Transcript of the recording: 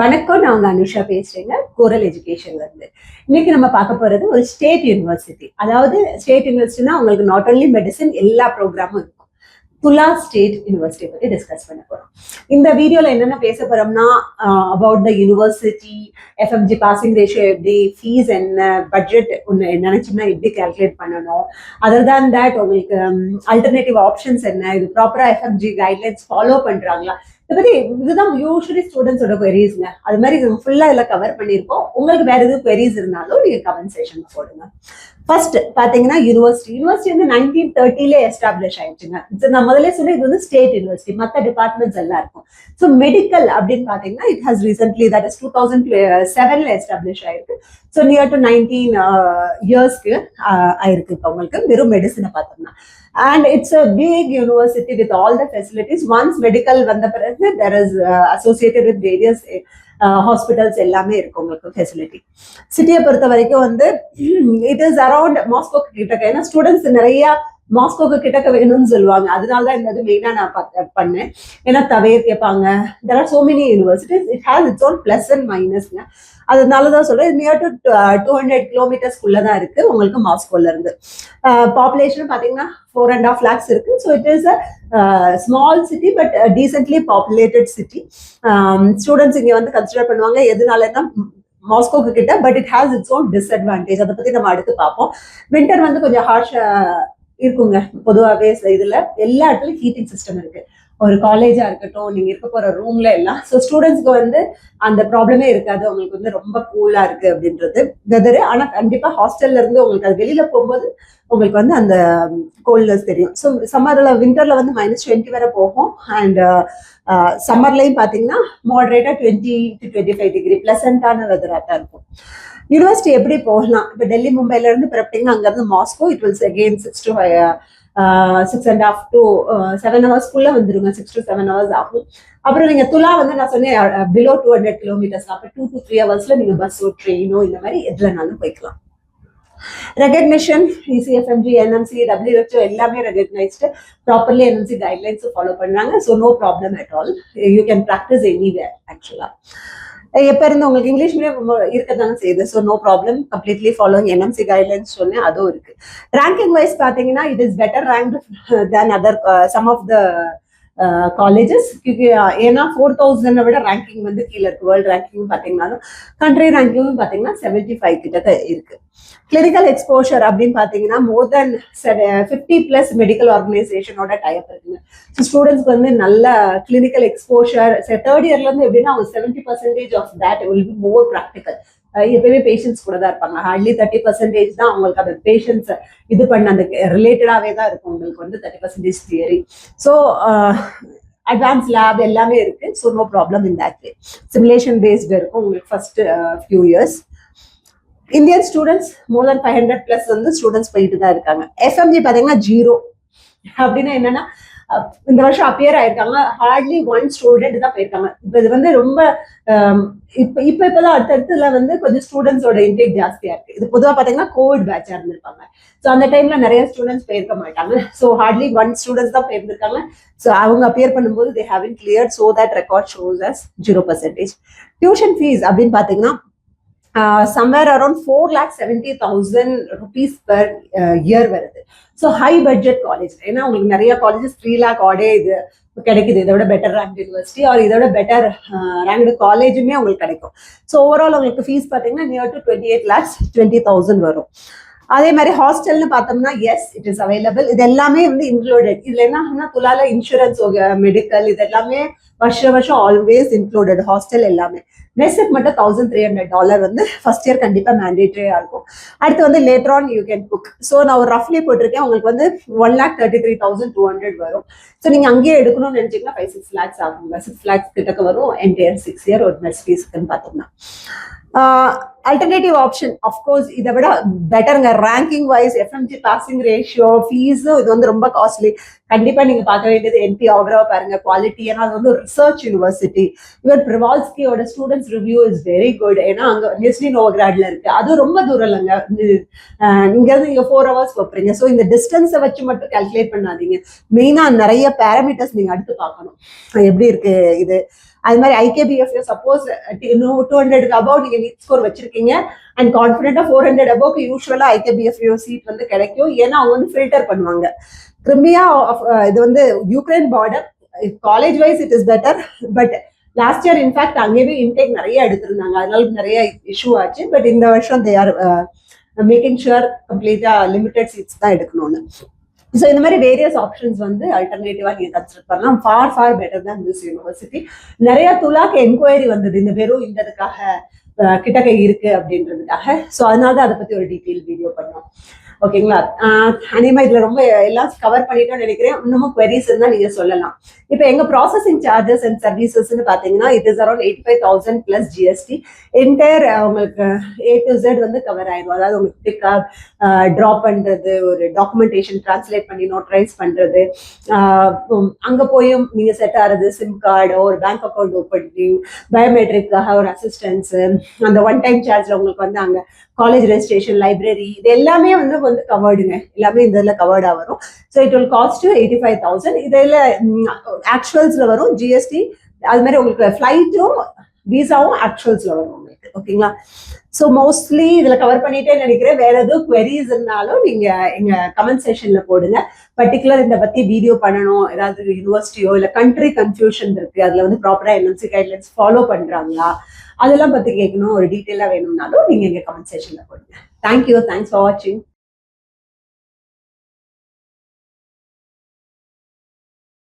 வணக்கம், நான் உங்க அனுஷா பேசுறேங்க. கோரல் எஜுகேஷன்ல இருந்து. இன்னைக்கு நம்ம பார்க்க போறது ஒரு ஸ்டேட் யூனிவர்சிட்டி. அதாவது ஸ்டேட் யூனிவர்சிட்டினா உங்களுக்கு நாட் ஒன்லி மெடிசன், எல்லா ப்ரோக்ராமும் இருக்கும். துலா ஸ்டேட் யூனிவர்சிட்டி பத்தி டிஸ்கஸ் பண்ண போறோம். இந்த வீடியோல என்னென்ன பேச போறோம்னா, about the university, FMG passing ratio எப்படி, ஃபீஸ் என்ன, பட்ஜெட் ஒன்று நினைச்சோம்னா எப்படி கால்குலேட் பண்ணணும், அதர் தேன் தேட் உங்களுக்கு அல்டர்னேட்டிவ் ஆப்ஷன்ஸ் என்ன, இது ப்ராப்பரா எஃப்எம்ஜி கைட்லைன்ஸ் ஃபாலோ பண்றாங்களா, இதை பத்தி இதுதான் யூஸ்வலி ஸ்டூடெண்ட்ஸோட குவெரிஸ்ங்க. அது மாதிரி ஃபுல்லா இதுல கவர் பண்ணியிருக்கோம். உங்களுக்கு வேற எதுவும் குவெரிஸ் இருந்தாலும் நீங்க கமெண்ட் செக்ஷன்ல போடுங்க. ஃபர்ஸ்ட் பாத்தீங்கன்னா யூனிவர்சிட்டி வந்து 1930 எஸ்டாப்ளிஷ் ஆயிடுச்சுங்க. நான் முதல்ல சொன்ன இது வந்து ஸ்டேட் யூனிவர்சிட்டி, மற்ற டிபார்ட்மெண்ட்ஸ் எல்லாம் இருக்கும். ஸோ மெடிக்கல் அப்படின்னு பாத்தீங்கன்னா it has recently, that is 2007 establish ஆயிருக்கு. ஸோ நியர் டு 19 இயர்ஸ்க்கு ஆயிருக்கு இப்போ உங்களுக்கு வெறும் மெடிசனை பார்த்தோம்னா. And it's a big university with all the facilities. Once medical வந்த பிறகு there is associated with various hospitals எல்லாமே இருக்கும் உங்களுக்கு ஃபெசிலிட்டி. சிட்டியை பொறுத்த வரைக்கும் வந்து இட் இஸ் அரௌண்ட் மாஸ்கோ கிட்டக்க, ஏன்னா ஸ்டூடெண்ட்ஸ் நிறைய மாஸ்கோக்கு கிட்டக்க வேணும்னு சொல்லுவாங்க. அதனாலதான் இந்த இது மெயினா நான் பண்ணேன். ஏன்னா தவிர கேட்பாங்க. there are so many universities, it has its own plus and minusங்க. அதனாலதான் சொல்றேன், நியர் டு 200 கிலோமீட்டர்ஸ்குள்ளதான் இருக்கு உங்களுக்கு மாஸ்கோல இருந்து. பாப்புலேஷன் பாத்தீங்கன்னா 4.5 lakhs இருக்கு. So it is a small city but decently populated city. Students இங்க வந்து கன்சிடர் பண்ணுவாங்க. எதனாலன்னா மாஸ்கோக்கு கிட்ட, but it has its own disadvantage. அதை பத்தி நம்ம அடுத்து பார்ப்போம். வின்டர் வந்து கொஞ்சம் ஹார்ஷ் இருக்குங்க. பொதுவாகவே இதுல எல்லா இடத்துலயும் ஹீட்டிங் சிஸ்டம் இருக்கு. ஒரு காலேஜா இருக்கட்டும், நீங்க இருக்க போற ரூம்ல எல்லாம். ஸோ ஸ்டூடெண்ட்ஸ்க்கு வந்து அந்த ப்ராப்ளமே இருக்காது. உங்களுக்கு வந்து ரொம்ப கூலா இருக்கு அப்படின்றது வெதரு. ஆனா கண்டிப்பா ஹாஸ்டல்ல இருந்து உங்களுக்கு அது வெளியில போகும்போது உங்களுக்கு வந்து அந்த கோல்ட்னஸ் தெரியும். ஸோ சம்மர்ல, விண்டர்ல வந்து -20 வரை போகும். அண்ட் சம்மர்லையும் பாத்தீங்கன்னா மாடரேட்டா 20 to 25 டிகிரி பிளசண்டான வெதரா தான் இருக்கும். யூனிவர்சிட்டி எப்படி போகலாம்? இப்போ டெல்லி, மும்பைல இருந்து பிறப்பிங்கன்னா அங்க இருந்து Moscow, it will again 6 to 6.5 to 7 ஹவர்ஸ்க்குள்ள வந்துருங்க. 6 to 7 ஹவர்ஸ் ஆகும். அப்புறம் நீங்க துலா வந்து நான் சொன்னேன் பிலோ 200 கிலோமீட்டர்ஸ். அப்போ 2 to 3 ஹவர்ஸ்ல நீங்க பஸ்ஸோ ட்ரெயினோ இந்த மாதிரி எதுலனாலும் போய்க்கலாம். ரெகக்னிஷன், ECFMG, NMC, WHO எல்லாமே recognized. Properly NMC guidelines follow பண்றாங்க. So no problem at all. You can practise anywhere ஆக்சுவலா. எப்ப இருந்து உங்களுக்கு இங்கிலீஷ் மீடியம் இருக்கதானே செய்யுது. So no problem, completely following NMC guidelines சொன்னேன், அதுவும் இருக்கு. ரேங்கிங் வைஸ் பாத்தீங்கன்னா it is better ranked than other some of the colleges. ஏன்னா 4000 விட ரேங்கிங் வந்து கீழே இருக்கு. வேர்ல்டு ரேங்கிங் பாத்தீங்கன்னா, கண்ட்ரி ரேங்கிங்கும் பாத்தீங்கன்னா 75 கிட்ட இருக்கு. கிளினிக்கல் எக்ஸ்போஷர் அப்படின்னு பாத்தீங்கன்னா மோர் தென் 50+ மெடிக்கல் ஆர்கனைசேஷனோட டைப் இருக்குங்க. ஸோ ஸ்டூடெண்ட்ஸ்க்கு வந்து நல்ல கிளினிக்கல் எக்ஸ்போஷர். தேர்ட் இயர்ல இருந்து எப்படின்னா அவங்க 70% of that will be more practical. எப்பயுமே பேஷண்ட்ஸ் கூட தான் இருப்பாங்க. ஹார்ட்லி 30% தான் அவங்களுக்கு அந்த பேஷண்ட்ஸ் இது பண்ண அந்த ரிலேட்டடாவே தான் இருக்கும். உங்களுக்கு வந்து 30% தியரி. ஸோ அட்வான்ஸ் லேப் எல்லாமே இருக்கு. So no problem in that way. Simulation based இருக்கும் உங்களுக்கு first few years. Indian students more then 500+ வந்து ஸ்டூடெண்ட்ஸ் போயிட்டு தான் இருக்காங்க. எஃப்எம்ஜி பாத்தீங்கன்னா 0 அப்படின்னா என்னன்னா, இந்த வருஷம் அப்பியர் ஆயிருக்காங்க. ஹார்ட்லி 1 ஸ்டூடெண்ட் தான் போயிருக்காங்க. இப்போ இது வந்து ரொம்ப இப்பதான் அடுத்தடுத்துல வந்து கொஞ்சம் ஸ்டூடெண்ட்ஸோட இன்டேக் ஜாஸ்தியா இருக்கு. இது பொதுவாக பாத்தீங்கன்னா கோவிட் பேட்சா இருந்திருப்பாங்க. ஸோ அந்த டைம்ல நிறைய ஸ்டூடெண்ட்ஸ் போயிருக்க மாட்டாங்க. ஸோ ஹார்ட்லி 1 ஸ்டூடெண்ட்ஸ் தான் போயிருந்திருக்காங்க. ஸோ அவங்க அப்பியர் பண்ணும்போது they haven't clear. So that record shows us 0%. Tuition fees அப்படின்னு பாத்தீங்கன்னா somewhere around 4,70,000 rupees per year வருது. So high budget college. ஏன்னா உங்களுக்கு நிறைய காலேஜஸ் 3 lakh ஆடே இது கிடைக்குது. இதோட பெட்டர் ரேங்க் யூனிவர்சிட்டி ஆர் இதோட பெட்டர் ரேங்க்டு காலேஜுமே உங்களுக்கு கிடைக்கும். ஸோ ஓவரால் உங்களுக்கு ஃபீஸ் பார்த்தீங்கன்னா நியர் டு 28,20,000 வரும். அதே மாதிரி ஹாஸ்டல்னு பார்த்தோம்னா எஸ், இட் இஸ் அவைலபிள். இது எல்லாமே வந்து இன்க்ளூடட். இதுல என்ன துலால இன்சூரன்ஸ், மெடிக்கல், இது எல்லாமே வருஷம் ஆல்வேஸ் இன்க்ளூடட். ஹாஸ்டல் எல்லாமே. மெஸ்ஸுக்கு மட்டும் $1,300 வந்து ஃபர்ஸ்ட் இயர் கண்டிப்பா மேண்டேட்டரியா இருக்கும். அடுத்து வந்து later on you can book. So நான் ஒரு ரஃப்லி போட்டிருக்கேன். உங்களுக்கு வந்து 1,33,200 வரும். ஸோ நீங்க அங்கேயே எடுக்கணும்னு நினைச்சீங்கன்னா 5-6 lakhs ஆகுங்க. 6 lakhs கிட்டக்க வரும் என்டையர் 6 year ஒரு மெஸ் ஃபீஸ்க்குன்னு பார்த்தோம்னா. அல்டர்னேட்டிவ் ஆப்ஷன் அஃப்கோர்ஸ் இதை விட பெட்டருங்க. Ranking wise, FMG passing ratio, ஃபீஸும் இது வந்து ரொம்ப காஸ்ட்லி. கண்டிப்பா நீங்க பார்க்க வேண்டியது NP ஆக்ரா பாருங்க, குவாலிட்டி. ஏன்னா அது வந்து ஒரு ரிசர்ச் யூனிவர்சிட்டி. இவர் பிரிவால்ஸ்கியோட students review is very good. ஏன்னா அங்க நிஸ்னி நோவகிராட்ல இருக்கு. அது ரொம்ப தூரம் இல்லைங்க. இங்க இருந்து நீங்க 4 hours போறீங்க. ஸோ இந்த டிஸ்டன்ஸை வச்சு மட்டும் கால்குலேட் பண்ணாதீங்க. மெயினா நிறைய பேராமீட்டர்ஸ் நீங்க அடுத்து பார்க்கணும். எப்படி இருக்கு இது, அது மாதிரி ஐகேபிஎஃப்யூ சப்போஸ் 200க்கு அபவ் நீங்க நீட் ஸ்கோர் வச்சிருக்கீங்க அண்ட் கான்ஃபிடென்ட்டா 400 அபவ்க்கு யூஸ்வலா ஐகேபிஎஃப்யூ சீட் வந்து கிடைக்கும். ஏன்னா அவங்க வந்து ஃபில்டர் பண்ணுவாங்க. கிரிமியா இது வந்து Ukraine border, college wise it is better. But last year in fact அங்கேயே இன்டேக் நிறைய எடுத்திருந்தாங்க, அதனால நிறைய இஷ்யூ ஆச்சு. பட் இந்த வருஷம் தே ஆர் மேக்கிங் ஷுர் கம்ப்ளீட்டா லிமிடெட் சீட்ஸ் தான் எடுக்கணும்னு. ஸோ இந்த மாதிரி வேரியஸ் ஆப்ஷன்ஸ் வந்து அல்டர்னேட்டிவா நீங்க கன்சிடர் பண்ணலாம். ஃபார் பெட்டர் தான் திஸ் யூனிவர்சிட்டி. நிறைய துலாக்கு என்கொயரி வந்தது இந்த வெறும் இந்த இதுக்காக கிட்டக்க இருக்கு அப்படின்றதுக்காக. ஸோ அதனால தான் அதை பத்தி ஒரு டீட்டெயில் வீடியோ பண்ணோம். ஓகேங்களா? அனிமா இதுல ரொம்ப எல்லாம் கவர் பண்ணிட்டோம்னு நினைக்கிறேன். இன்னமும் queries இருந்தா நீங்க சொல்லலாம். இப்போ எங்க ப்ராசஸிங் சார்ஜஸ் அண்ட் சர்வீசஸ்ன்னு பாத்தீங்கன்னா it is around 85,000 plus GST. Entire உங்களுக்கு A to Z வந்து கவர் ஆயிடும். அதாவது உங்களுக்கு பிக்கப், ட்ராப் பண்றது, ஒரு டாக்குமெண்டேஷன் டிரான்ஸ்லேட் பண்ணி நோட்டரைஸ் பண்றது, அங்க போயும் நீங்க செட் ஆறது, சிம் கார்டு, ஒரு பேங்க் அக்கௌண்ட் ஓப்பனிங், பயோமெட்ரிக்காக ஒரு அசிஸ்டன்ஸ், அந்த ஒன் டைம் சார்ஜ்ல உங்களுக்கு வந்து அங்க காலேஜ் ரெஜிஸ்ட்ரேஷன், லைப்ரரி, இது எல்லாமே வந்து கவர்டுங்க. எல்லாமே இந்த இதில் கவர்டா வரும். So it will cost 85,000. இதில் ஆக்சுவல்ஸ்ல வரும் ஜிஎஸ்டி. அது மாதிரி உங்களுக்கு ஃபிளைட்டும் விசாவும் ஆக்சுவல்ஸ்ல வரும் உங்களுக்கு. ஓகேங்களா? ஸோ மோஸ்ட்லி இதுல கவர் பண்ணிட்டே நினைக்கிறேன். வேற எதுவும் queries இருந்தாலும் நீங்க எங்க கமெண்ட் செஷன்ல போடுங்க. பர்டிகுலர் இதை பத்தி வீடியோ பண்ணணும், ஏதாவது யூனிவர்சிட்டியோ இல்ல கண்ட்ரி கன்ஃபியூஷன் இருக்கு, அதுல வந்து ப்ராப்பரா என்எல்சி கைட்லைன்ஸ் ஃபாலோ பண்றாங்களா, அதெல்லாம் பத்தி கேட்கணும், ஒரு டீட்டெயிலா வேணும்னாலும் நீங்க எங்க கமெண்ட் செஷன்ல போடுங்க. தேங்க்யூ. தேங்க்ஸ் ஃபார் வாட்சிங்.